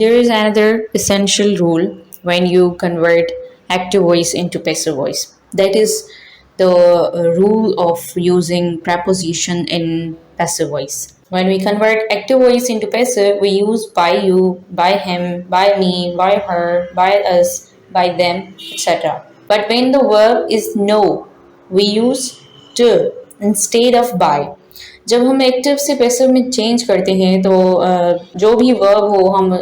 There is another essential rule when you convert active voice into passive voice. That is the rule of using preposition in passive voice. When we convert active voice into passive, we use by you, by him, by me, by her, by us, by them, etc. But when the verb is know, we use to instead of by. जब हम active से passive में change करते हैं तो जो भी verb हो हम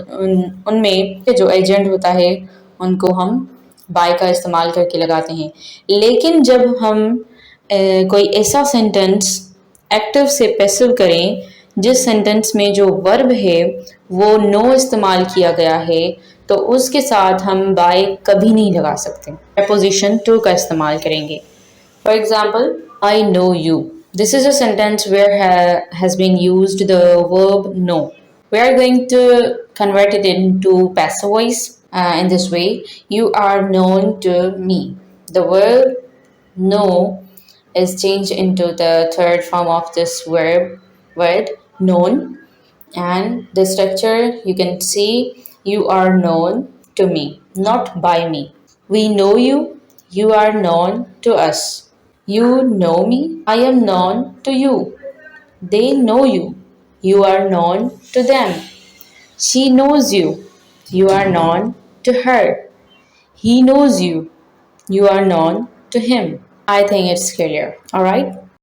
उनमें जो एजेंट होता है उनको हम बाय का इस्तेमाल करके लगाते हैं। लेकिन जब हम कोई ऐसा सेंटेंस एक्टिव से पैसिव करें जिस सेंटेंस में जो वर्ब है वो नो इस्तेमाल किया गया है तो उसके साथ हम बाय कभी नहीं लगा सकते, preposition टू का इस्तेमाल करेंगे। For example, I know you. This is a sentence where has been used the verb know. We are going to convert it into passive voice in this way. You are known to me. The verb know is changed into the third form of this word known, and the structure you can see you are known to me, not by me. We know you. You are known to us. You know me, I am known to you. They know you, you are known to them. She knows you, you are known to her. He knows you, you are known to him. I think it's clear. Alright?